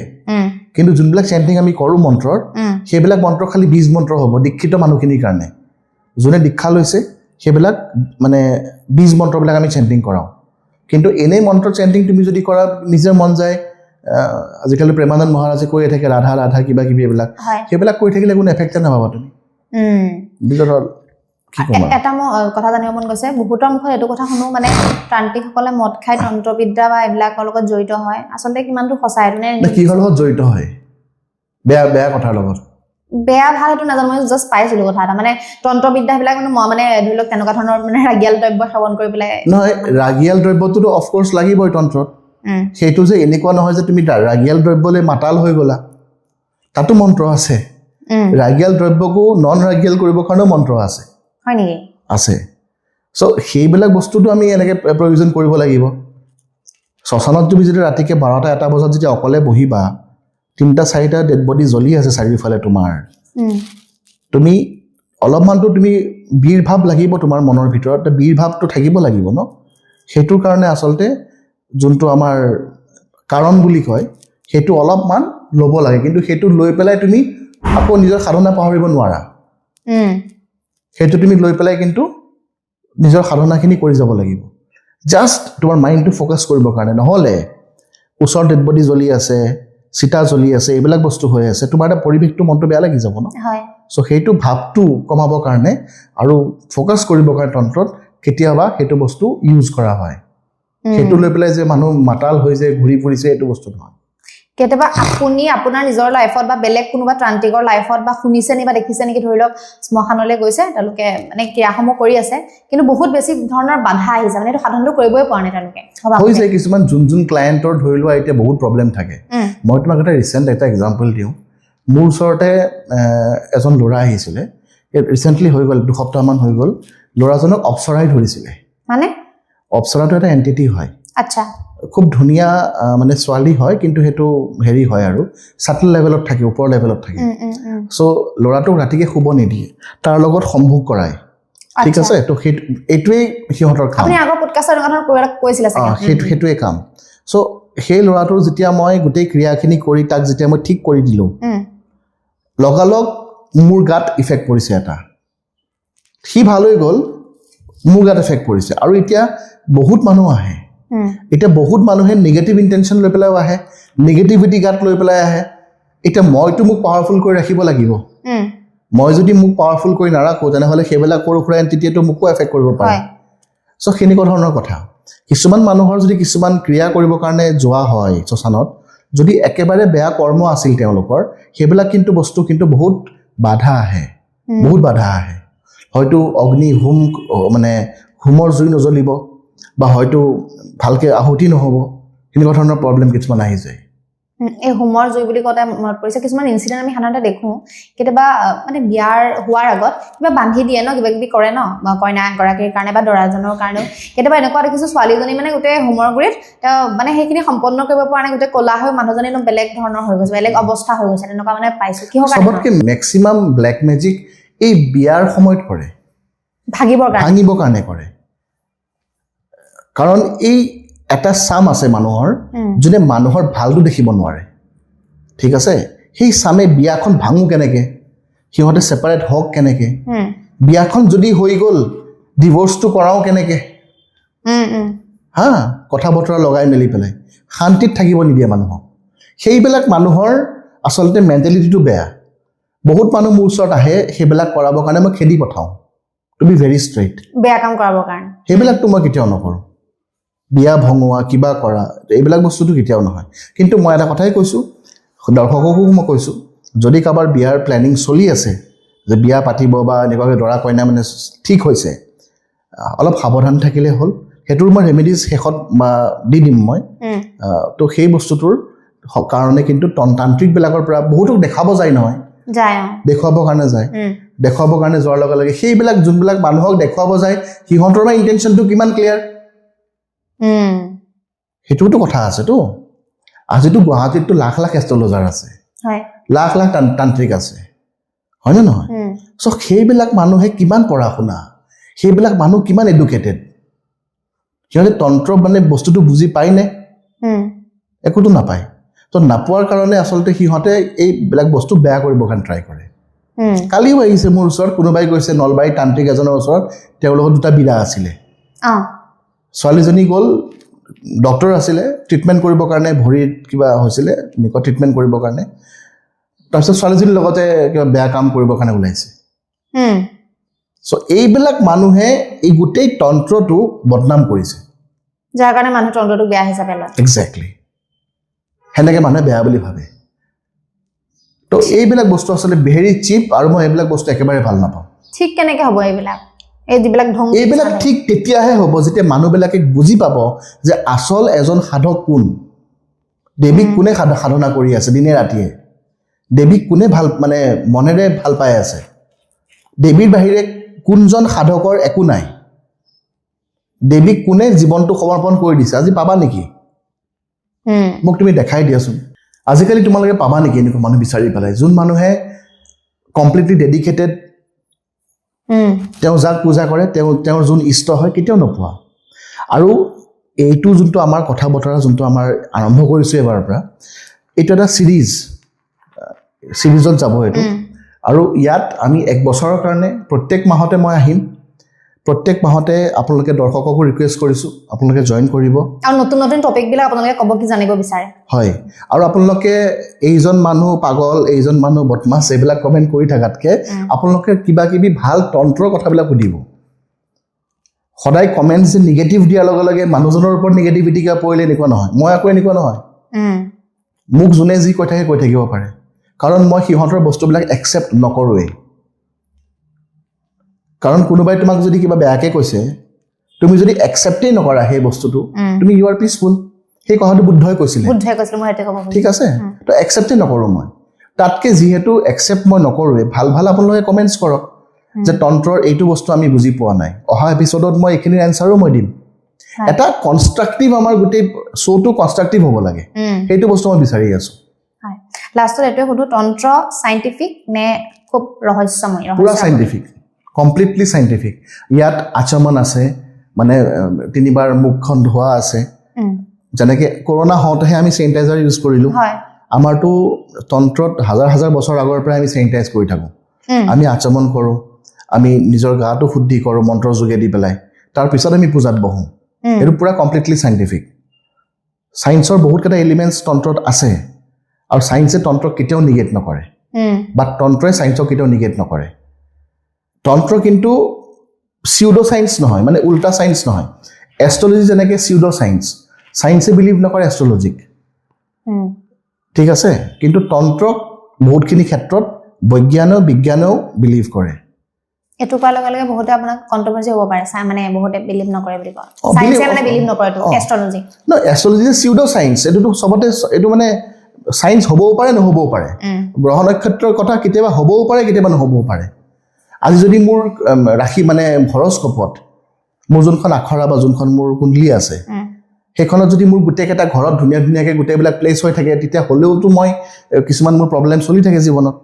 কিন্তু যোনবিলাক চেণ্টিং আমি কৰোঁ মন্ত্ৰৰ, সেইবিলাক মন্ত্ৰ খালি বীজ মন্ত্ৰ হ'ব দীক্ষিত মানুহখিনিৰ কাৰণে। যোনে দীক্ষা লৈছে সেইবিলাক মানে বীজ মন্ত্ৰবিলাক আমি চেণ্টিং কৰাওঁ। কিন্তু এনেই মন্ত্ৰ চেণ্টিং তুমি যদি কৰা, নিজে মন যায়, আজিকালি প্ৰেমানন্দ মহাৰাজে কৈয়ে থাকে ৰাধা ৰাধা কিবা কিবি এইবিলাক, সেইবিলাক কৰি থাকিলে কোনো এফেক্টে নাপাবা তুমি। এটা মই কথা জানিব মন গৈছে, বহুতৰ মুখত এইটো কথা শুনো, মানে তান্ত্ৰিকসকলে মদ খাই তন্ত্ৰবিদ্যা বা এইবিলাকৰ লগত জড়িত হয়, আচলতে কিমানটো সঁচাই? কিহৰ লগত জড়িত হয়? বেয়া কথাৰ লগত? বেয়া ভাল সেইটো নাজানো, মই জাষ্ট পাইছিলো কথা এটা, মানে তন্ত্ৰবিদ্যাবিলাক মানে মই মানে ধৰি লওক তেনেকুৱা ধৰণৰ মানে ৰাগিয়াল দ্ৰব্য সেৱন কৰি পেলাই। নহয়, ৰাগিয়াল দ্ৰব্যটোতো অফক'ৰ্চ লাগিবই তন্ত্ৰত। সেইটো যে এনেকুৱা নহয় যে তুমি ৰাগিয়াল দ্ৰব্যলৈ মাতাল হৈ গ'লা, তাতো মন্ত্ৰ আছে। ৰাগিয়াল দ্ৰব্যকো নন ৰাগিয়াল কৰিবৰ কাৰণেও মন্ত্ৰ আছে। হয় নেকি? আছে। চ' সেইবিলাক বস্তুটো আমি এনেকৈ প্ৰয়োজন কৰিব লাগিব। শ্মশানত তুমি যদি ৰাতিকে 12টা-1টা বজাত যেতিয়া অকলে বহিবা, 3টা-4টা ডেড বডি জ্বলি আছে চাৰিওফালে তোমাৰ, তুমি অলপমানতো তুমি বীৰ ভাৱ লাগিব তোমাৰ মনৰ ভিতৰত, বীৰ ভাৱটো থাকিব লাগিব ন। সেইটোৰ কাৰণে আচলতে যোনটো আমাৰ কাৰণ বুলি কয়, সেইটো অলপমান ল'ব লাগে, কিন্তু সেইটো লৈ পেলাই তুমি আকৌ নিজৰ সাধনা পাহৰিব নোৱাৰা। সেইটো তুমি লৈ পেলাই কিন্তু নিজৰ সাধনাখিনি কৰি যাব লাগিব, জাষ্ট তোমাৰ মাইণ্ডটো ফ'কাছ কৰিবৰ কাৰণে। নহ'লে ওচৰত ডেড বডি জ্বলি আছে, চিতা জ্বলি আছে, এইবিলাক বস্তু হৈ আছে, তোমাৰ এটা পৰিৱেশটো মনটো বেয়া লাগি যাব ন। চ' সেইটো ভাৱটো কমাবৰ কাৰণে আৰু ফ'কাছ কৰিবৰ কাৰণে তন্ত্ৰত কেতিয়াবা সেইটো বস্তু ইউজ কৰা হয়। সেইটো লৈ পেলাই যে মানুহ মাতাল হৈ যে ঘূৰি ফুৰিছে, এইটো বস্তু নহয়। কেতিয়াবা আপুনি আপোনাৰ নিজৰ লাইফত বা বেলেগ কোনোবা ত্ৰান্তিকৰ লাইফত বা শুনিছে নি বা দেখিছে নেকি, ধৰি লওক শ্মশানলৈ গৈছে, তেওঁলোকে মানে ক্ৰিয়াসমূহ কৰি আছে, কিন্তু বহুত বেছি ধৰণৰ বাধা আহিছে, মানে এইটো সাধনটো কৰিবই পৰা নাই তেওঁলোকে? হৈছে কিছুমান যোন ক্লায়েণ্টৰ ধৰি লোৱা এতিয়া বহুত প্ৰব্লেম থাকে। মই তোমাক এটা ৰিচেণ্ট এটা এক্সাম্পল দিওঁ। মোৰ ওচৰতে এজন ল'ৰা আহিছিলে, ৰিচেণ্টলি হৈ গ'ল, 2 সপ্তাহমান হৈ গ'ল। ল'ৰাজনক অপ্সৰাই ধৰিছিলে। মানে অপ্সৰাটো এটা এণ্টিটি হয়। আচ্ছা। খুব ধুনীয়া মানে ছোৱালী হয়, কিন্তু সেইটো হেৰি হয় আৰু ছাটল লেভেলত থাকে, ওপৰ লেভেলত থাকে। চ' ল'ৰাটোক ৰাতিকে শুব নিদিয়ে, তাৰ লগত সম্ভোগ কৰায়। ঠিক আছে, তো এইটোৱেই সিহঁতৰ কাম। সেইটোৱে কাম। চ' সেই ল'ৰাটোৰ যেতিয়া মই গোটেই ক্ৰিয়াখিনি কৰি তাক যেতিয়া মই ঠিক কৰি দিলোঁ, লগালগ মোৰ গাত ইফেক্ট পৰিছে এটা। সি ভাল হৈ গ'ল, মোৰ গাত এফেক্ট পৰিছে। আৰু এতিয়া বহুত মানুহ আহে, এতিয়া বহুত মানুহে নিগেটিভ ইণ্টেনশ্যন লৈ পেলাইও আহে, নিগেটিভিটি গাত লৈ পেলাই আহে। এতিয়া মইতো মোক পাৱাৰফুল কৰি ৰাখিব লাগিব। মই যদি মোক পাৱাৰফুল কৰি নাৰাখোঁ, তেনেহ'লে সেইবিলাক সৰু সুৰা এণ্টিটিয়েতো মোকো এফেক্ট কৰিব পাৰে। চ' সেনেকুৱা ধৰণৰ কথা। কিছুমান মানুহৰ যদি কিছুমান ক্ৰিয়া কৰিবৰ কাৰণে যোৱা হয় শ্মশানত, যদি একেবাৰে বেয়া কৰ্ম আছিল তেওঁলোকৰ, সেইবিলাক কিন্তু বস্তু কিন্তু বহুত বাধা আহে, বহুত বাধা আহে। হয়তো অগ্নি হোম মানে হোমৰ জুই নজ্বলিব, বা হয়তো ভালকৈ আহুতি নহ'ব, সেনেকুৱা ধৰণৰ প্ৰব্লেম কিছুমান আহি যায়। এই হোমৰ জুই বুলি কওঁতে মনত পৰিছে, কিছুমান ইনচিডেণ্ট আমি সাধাৰণতে দেখোঁ, কেতিয়াবা মানে বিয়াৰ হোৱাৰ আগত কিবা বান্ধি দিয়ে ন, কিবা কিবি কৰে ন, কইনা এগৰাকীৰ কাৰণে বা দৰাজনৰ কাৰণেও। কেতিয়াবা এনেকুৱা দেখিছোঁ ছোৱালীজনী মানে গোটেই হোমৰ গুৰিত তেওঁ মানে সেইখিনি সম্পন্ন কৰিব পৰা নাই, গোটেই ক'লা হৈ মানুহজনী একদম বেলেগ ধৰণৰ হৈ গৈছে, বেলেগ অৱস্থা হৈ গৈছে, তেনেকুৱা মানে পাইছোঁ। কিহৰ কাৰণে? চবতকৈ মেক্সিমাম ব্লেক মেজিক এই বিয়াৰ সময়ত কৰে, ভাঙিবৰ কাৰণে কৰে। কাৰণ এই এটা চাম আছে মানুহৰ, যোনে মানুহৰ ভালটো দেখিব নোৱাৰে। ঠিক আছে, সেই চামে বিয়াখন ভাঙো কেনেকৈ, সিহঁতে ছেপাৰেট হওক কেনেকৈ, বিয়াখন যদি হৈ গ'ল ডিভৰ্চটো কৰাও কেনেকৈ, কথা বতৰা লগাই মেলি পেলাই শান্তিত থাকিব নিদিয়ে মানুহক। সেইবিলাক মানুহৰ আচলতে মেণ্টেলিটিটো বেয়া। বহুত মানুহ মোৰ ওচৰত আহে, সেইবিলাক কৰাবৰ কাৰণে মই খেদি পঠাওঁ। টু বি ভেৰি ষ্ট্ৰেইট বেয়া কাম কৰাবৰ কাৰণে সেইবিলাকতো মই কেতিয়াও নকৰোঁ বিয়া ভঙোৱা কিবা কৰা এইবিলাক বস্তুটো কেতিয়াও নহয় কিন্তু মই এটা কথাই কৈছোঁ দৰ্শককো মই কৈছোঁ যদি কাৰোবাৰ বিয়াৰ প্লেনিং চলি আছে যে বিয়া পাতিব বা এনেকুৱাকৈ দৰা কইনা মানে ঠিক হৈছে অলপ সাৱধান থাকিলে হ'ল সেইটোৰ মই ৰেমেডিজ শেষত দি দিম মই তো সেই বস্তুটোৰ কাৰণে কিন্তু তান্ত্ৰিকবিলাকৰ পৰা বহুতক দেখাব যায় নহয় দেখুৱাবৰ কাৰণে যায় দেখুৱাবৰ কাৰণে যোৱাৰ লগে লগে সেইবিলাক যোনবিলাক মানুহক দেখুৱাব যায় সিহঁতৰ বা ইণ্টেনশ্যনটো কিমান ক্লিয়াৰ সেইটোতো কথা আছেতো আজিতো গুৱাহাটীততো লাখ লাখ এষ্ট্ৰলজাৰ আছে লাখ লাখ তান্ত্ৰিক আছে হয়নে নহয় চ' সেইবিলাক মানুহে কিমান পঢ়া শুনা সেইবিলাক মানুহ কিমান এডুকেটেড সিহঁতে তন্ত্ৰ মানে বস্তুটো বুজি পায়নে একোতো নাপায় তো নাপোৱাৰ কাৰণে আচলতে সিহঁতে এইবিলাক বস্তু বেয়া কৰিবৰ কাৰণে ট্ৰাই কৰে কালিও আহিছে মোৰ ওচৰত কোনোবাই কৈছে নলবাৰী তান্ত্ৰিক এজনৰ ওচৰত তেওঁৰ লগত দুটা বিৰা আছিলে ছোৱালীজনী গ'ল ডক্টৰ আছিলে ট্ৰিটমেণ্ট কৰিবৰ কাৰণে ভৰিত কিবা হৈছিলে এনেকুৱা ট্ৰিটমেণ্ট কৰিবৰ কাৰণে তাৰপিছত ছোৱালীজনীৰ লগতে কিবা বেয়া কাম কৰিবৰ কাৰণে ওলাইছে চ' এইবিলাক মানুহে এই গোটেই তন্ত্ৰটো বদনাম কৰিছে যাৰ কাৰণে মানুহ তন্ত্ৰটো বেয়া হিচাপে লয় এক্সেক্টলি সেনেকৈ মানুহে বেয়া বুলি ভাবে তো এইবিলাক বস্তু আচলতে ভেৰি চিপ আৰু মই এইবিলাক বস্তু একেবাৰে ভাল নাপাওঁ ঠিক কেনেকৈ হ'ব এইবিলাক ঠিক তেতিয়াহে হ'ব যেতিয়া মানুহবিলাকে বুজি পাব যে আচল এজন সাধক কোন দেৱীক কোনে সাধনা কৰি আছে দিনে ৰাতিয়ে দেৱীক কোনে ভাল মানে মনেৰে ভাল পাই আছে দেৱীৰ বাহিৰে কোনজন সাধকৰ একো নাই দেৱীক কোনে জীৱনটো সমৰ্পণ কৰি দিছে আজি পাবা নেকি মোক তুমি দেখাই দিয়াচোন আজিকালি তোমালোকে পাবা নেকি এনেকুৱা মানুহ বিচাৰি পেলাই যোন মানুহে কমপ্লিটলি ডেডিকেটেড তেওঁ যাক পূজা কৰে তেওঁৰ যোন ইষ্ট হয় কেতিয়াও নোপোৱা আৰু এইটো যোনটো আমাৰ কথা বতৰা যোনটো আমাৰ আৰম্ভ কৰিছোঁ এবাৰৰ পৰা এইটো এটা চিৰিজত যাব এইটো আৰু ইয়াত আমি 1 বছৰৰ কাৰণে প্ৰত্যেক মাহতে মই আহিম প্ৰত্যেক মাহতে আপোনালোকে দৰ্শককো ৰিকুৱেষ্ট কৰিছোঁ আপোনালোকে জইন কৰিব আৰু নতুন নতুন টপিকবিলাক আপোনালোকে ক'ব কি জানিব বিচাৰে হয় আৰু আপোনালোকে এইজন মানুহ পাগল এইজন মানুহ বদমাছ এইবিলাক কমেণ্ট কৰি থকাতকৈ আপোনালোকে কিবা কিবি ভাল তন্ত্ৰৰ কথাবিলাক সুধিব সদায় কমেণ্টছ যে নিগেটিভ দিয়াৰ লগে লগে মানুহজনৰ ওপৰত নিগেটিভিটি কিবা পৰিলে এনেকুৱা নহয় মই আকৌ এনেকুৱা নহয় মোক যোনে যি কৈ থাকে কৈ থাকিব পাৰে কাৰণ মই সিহঁতৰ বস্তুবিলাক একচেপ্ট নকৰোঁৱেই কাৰণ কোনোবাই তোমাক যদি কিবা বেয়াকৈ কৈছে তুমি যদি একচেপ্টেই নকৰা সেই বস্তুটো তুমি ইউ আৰ পিচফুল সেই কথাটো বুদ্ধই কৈছিলে ঠিক আছে তো একচেপ্টেই নকৰোঁ মই তাতকৈ যিহেতু একচেপ্ট মই নকৰোঁৱেই ভাল ভাল আপোনালোকে কমেণ্টছ কৰক যে তন্ত্ৰৰ এইটো বস্তু আমি বুজি পোৱা নাই অহা এপিছ'ডত মই এইখিনিৰ এনচাৰো মই দিম এটা কনষ্ট্ৰাক্টিভ আমাৰ গোটেই শ্ব'টো কনষ্ট্ৰাক্টিভ হ'ব লাগে সেইটো বস্তু মই বিচাৰি আছোঁ লাষ্টত এইটোৱে সুধো তন্ত্ৰ চাইণ্টিফিক নে খুব ৰহস্যময় পুৰা চাইণ্টিফিক কমপ্লিটলি চাইণ্টিফিক ইয়াত আচমন আছে মানে 3বাৰ মুখখন ধোৱা আছে যেনেকৈ কৰোণা হওঁতেহে আমি চেনিটাইজাৰ ইউজ কৰিলোঁ আমাৰতো তন্ত্ৰত হাজাৰ হাজাৰ বছৰ আগৰ পৰাই আমি চেনিটাইজ কৰি থাকোঁ আমি আচমন কৰোঁ আমি নিজৰ গাটো শুদ্ধি কৰোঁ মন্ত্ৰৰ যোগেদি পেলাই তাৰপিছত আমি পূজাত বহোঁ এইটো পুৰা কমপ্লিটলি চাইণ্টিফিক ছায়েন্সৰ বহুতকেইটা এলিমেণ্টছ তন্ত্ৰত আছে আৰু ছায়েন্সে তন্ত্ৰক কেতিয়াও নিগেট নকৰে বা তন্ত্ৰই ছায়েন্সক কেতিয়াও নিগেট নকৰে তন্ত্ৰ কিন্তু চিউডো ছায়েন্স নহয় মানে উল্টা ছায়েন্স নহয় এষ্ট্ৰলজি যেনেকৈ চিউডো ছায়েন্সে বিলিভ নকৰে এষ্ট্ৰলজিক ঠিক আছে কিন্তু তন্ত্ৰক বহুতখিনি ক্ষেত্ৰত বিজ্ঞানেও বিলিভ কৰে এইটো কোৱাৰ লগে লগে বহুতে আপোনাক কণ্ট্ৰভাৰ্চি হ'ব পাৰে মানে বহুতে বিলিভ নকৰে বুলি কয় ছায়েন্সে মানে বিলিভ নকৰে এষ্ট্ৰলজি এষ্ট্ৰলজি চিউডো ছায়েন্স এইটোতো চবতে এইটো মানে ছায়েন্স হ'বও পাৰে নহ'বও পাৰে গ্ৰহ নক্ষত্ৰৰ কথা কেতিয়াবা হ'বও পাৰে কেতিয়াবা নহ'বও পাৰে আজি যদি মোৰ ৰাশি মানে হৰস্কোপত মোৰ যোনখন আখৰা বা যোনখন মোৰ কুণ্ডলী আছে সেইখনত যদি মোৰ গোটেইকেইটা ঘৰত ধুনীয়া ধুনীয়াকৈ গোটেইবিলাক প্লেচ হৈ থাকে তেতিয়া হ'লেওতো মই কিছুমান মোৰ প্ৰব্লেম চলি থাকে জীৱনত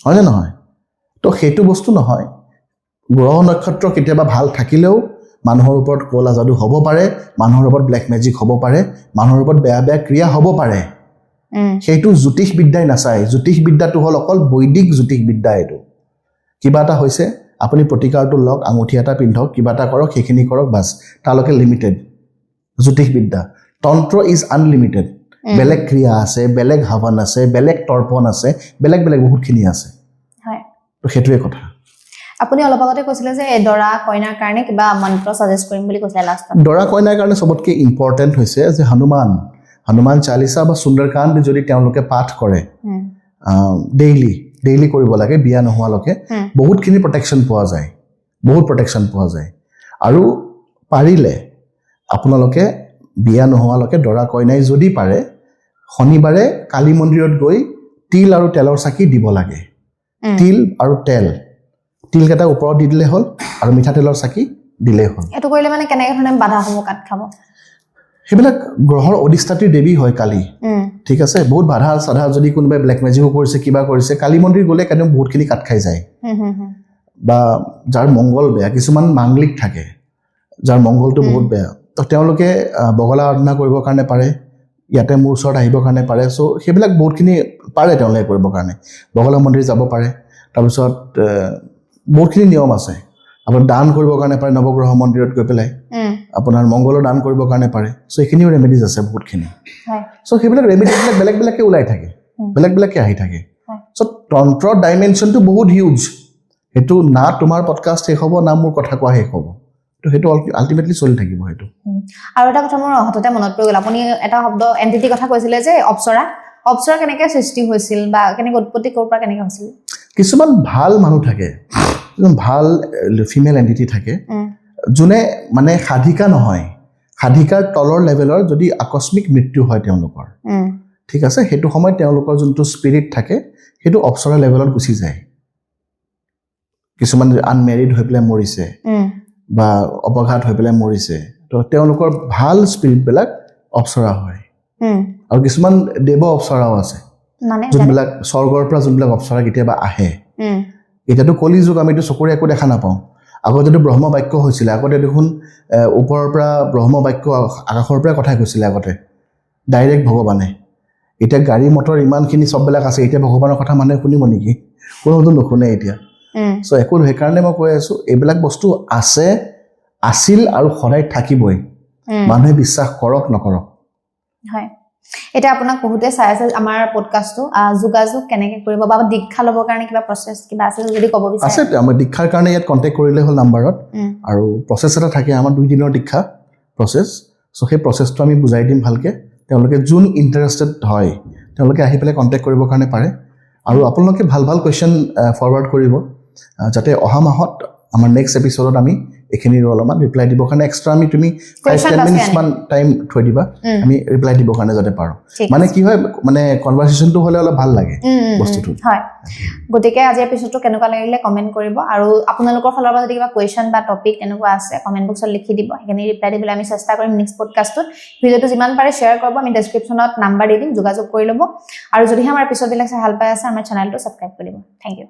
হয়নে নহয় তো সেইটো বস্তু নহয় গ্ৰহ নক্ষত্ৰ কেতিয়াবা ভাল থাকিলেও মানুহৰ ওপৰত ক'লা যাদু হ'ব পাৰে মানুহৰ ওপৰত ব্লেক মেজিক হ'ব পাৰে মানুহৰ ওপৰত বেয়া বেয়া ক্ৰিয়া হ'ব পাৰে সেইটো জ্যোতিষ বিদ্যাই নাচায় জ্যোতিষ বিদ্যাটো হ'ল অকল বৈদিক জ্যোতিষ বিদ্যা এইটো কিবা এটা হৈছে আপুনি প্ৰতিকাৰটো লওক আঙুঠি এটা পিন্ধক কিবা এটা কৰক সেইখিনি কৰক বাছ তালৈকে লিমিটেড জ্যোতিষ বিদ্যা তন্ত্ৰ ইজ আনলিমিটেড বেলেগ ক্ৰিয়া আছে বেলেগ হাৱন আছে বেলেগ তৰ্পণ আছে বেলেগ বেলেগ বহুতখিনি আছে তো সেইটোৱে কথা আপুনি অলপ আগতে কৈছিলে যে দৰা কইনাৰ কাৰণে কিবা মন্ত্ৰ সাজেষ্ট কৰিম বুলি কৈছিলে লাষ্টত দৰা কইনাৰ কাৰণে সবতকৈ ইম্পৰ্টেণ্ট হৈছে যে হনুমান চালিচা বা সুন্দৰকাণ্ড যদি তেওঁলোকে পাঠ কৰে ডেইলি কৰিব লাগে বিয়া নোহোৱালৈকে বহুতখিনি প্ৰটেকশ্যন পোৱা যায় আৰু পাৰিলে আপোনালোকে বিয়া নোহোৱালৈকে দৰা কইনাই যদি পাৰে শনিবাৰে কালী মন্দিৰত গৈ তিল আৰু তেলৰ চাকি দিব লাগে তিল আৰু তিলকেইটা ওপৰত দি দিলে হ'ল আৰু মিঠাতেলৰ চাকি দিলেই হ'ল এটো কৰিলে মানে কেনেকৈ ধৰণে বাধাসমূহ কাট খাব সেইবিলাক গ্ৰহৰ অধিষ্ঠাত্ৰী দেৱী হয় কালী ঠিক আছে বহুত বাধা সাধা যদি কোনোবাই ব্লেক মেজিকো কৰিছে কিবা কৰিছে কালী মন্দিৰ গ'লে কেনে বহুতখিনি কাট খাই যায় বা যাৰ মংগল বেয়া কিছুমান মাংগলিক থাকে যাৰ মংগলটো বহুত বেয়া তো তেওঁলোকে বগলা আৰাধনা কৰিবৰ কাৰণে পাৰে ইয়াতে মোৰ ওচৰত আহিবৰ কাৰণে পাৰে চ' সেইবিলাক বহুতখিনি পাৰে তেওঁলোকে কৰিবৰ কাৰণে বগলা মন্দিৰ যাব পাৰে তাৰপিছত বহুতখিনি নিয়ম আছে আপোনাৰ দান কৰিবৰ কাৰণে পাৰে নৱগ্ৰহ মন্দিৰত গৈ পেলাই আপোনাৰ মংগলৰ দান কৰিবৰ কাৰণে পাৰে চ' এইখিনিও ৰেমেডিজ আছে বহুতখিনি চ' সেইবিলাক ৰেমেডিজবিলাক বেলেগ বেলেগকৈ ওলাই থাকে বেলেগ বেলেগকৈ আহি থাকে চ' তন্ত্ৰৰ ডাইমেনশ্যনটো বহুত হিউজ সেইটো না তোমাৰ পডকাষ্ট শেষ হ'ব না মোৰ কথা কোৱা শেষ হ'ব তো সেইটো আল্টিমেটলি চলি থাকিব সেইটো আৰু এটা কথা মোৰ হঠাতে মনত পৰি গ'ল আপুনি এটা শব্দ এণ্টিটি কথা কৈছিলে যে অপ্সৰা কেনেকৈ সৃষ্টি হৈছিল বা কেনেকৈ উৎপত্তি ক'ৰ পৰা কেনেকৈ হৈছিল কিছুমান ভাল মানুহ থাকে ভাল ফিমেল এণ্টিটি থাকে যোনে মানে সাধিকা নহয় সাধিকাৰ তলৰ লেভেলৰ যদি আকস্মিক মৃত্যু হয় তেওঁলোকৰ ঠিক আছে সেইটো সময়ত তেওঁলোকৰ যোনটো স্পিৰিট থাকে সেইটো অপ্সৰা লেভেলত গুচি যায় কিছুমান আনমেৰিড হৈ পেলাই মৰিছে বা অপঘাত হৈ পেলাই মৰিছে তো তেওঁলোকৰ ভাল স্পিৰিটবিলাক অপ্সৰা হয় আৰু কিছুমান দেৱ অপ্সৰাও আছে যোনবিলাক স্বৰ্গৰ পৰা যোনবিলাক অপ্সৰা কেতিয়াবা আহে এতিয়াতো কলি যুগ আমিতো চকুৰে একো দেখা নাপাওঁ আগতেতো ব্ৰহ্ম বাক্য হৈছিলে আগতে দেখোন ওপৰৰ পৰা ব্ৰহ্ম বাক্য আকাশৰ পৰা কথাই কৈছিলে আগতে ডাইৰেক্ট ভগৱানে এতিয়া গাড়ী মটৰ ইমানখিনি চববিলাক আছে এতিয়া ভগৱানৰ কথা মানুহে শুনিব নেকি কোনোতো নুশুনে এতিয়া চ' একো সেইকাৰণে মই কৈ আছোঁ এইবিলাক বস্তু আছিল আৰু সদায় থাকিবই মানুহে বিশ্বাস কৰক নকৰক হয় এতিয়া আপোনাক বহুতে চাই আছে আমাৰ পডকাষ্টটো যোগাযোগ কেনেকৈ কৰিব বা দীক্ষা ল'বৰ কাৰণে কিবা প্ৰচেছ কিবা আছে যদি ক'ব বিচাৰে আছে আমাৰ দীক্ষাৰ কাৰণে ইয়াত কণ্টেক্ট কৰিলে হ'ল নাম্বাৰত আৰু প্ৰচেছ এটা থাকে আমাৰ 2 দিনৰ দীক্ষা প্ৰচেছ চ' সেই প্ৰচেছটো আমি বুজাই দিম ভালকৈ তেওঁলোকে যোন ইণ্টাৰেষ্টেড হয় তেওঁলোকে আহি পেলাই কণ্টেক্ট কৰিবৰ কাৰণে পাৰে আৰু আপোনালোকে ভাল ভাল কুৱেশ্যন ফৰৱাৰ্ড কৰিব যাতে অহা মাহত আমাৰ নেক্সট এপিছডত আমি এইখিনিৰ অলপমান ৰিপ্লাই দিবৰ কাৰণে এক্সট্ৰা আমি তুমি 5-10 মিনিটছ মান টাইম থৈ দিবা আমি ৰিপ্লাই দিবৰ কাৰণে যাতে পাৰোঁ মানে কি হয় মানে কনভাৰচেশ্যনটো হ'লে অলপ ভাল লাগে বস্তুটো হয় গতিকে আজি এপিছডটো কেনেকুৱা লাগিলে কমেণ্ট কৰিব আৰু আপোনালোকৰ ফালৰ পৰা যদি কিবা কুৱেশ্যন বা টপিক এনেকুৱা আছে কমেণ্ট বক্সত লিখি দিব সেইখিনি ৰিপ্লাই দিবলৈ আমি চেষ্টা কৰিম নেক্সট পডকাষ্টত ভিডিঅ'টো যিমান পাৰে শ্বেয়াৰ কৰিব আমি ডেছক্ৰিপশ্যনত নাম্বাৰ দি দিম যোগাযোগ কৰি ল'ব আৰু যদিহে আমাৰ এপিছডবিলাক চাই ভাল পাই আছে আমাৰ চেনেলটো ছাবস্ক্ৰাইব কৰি দিব থেংক ইউ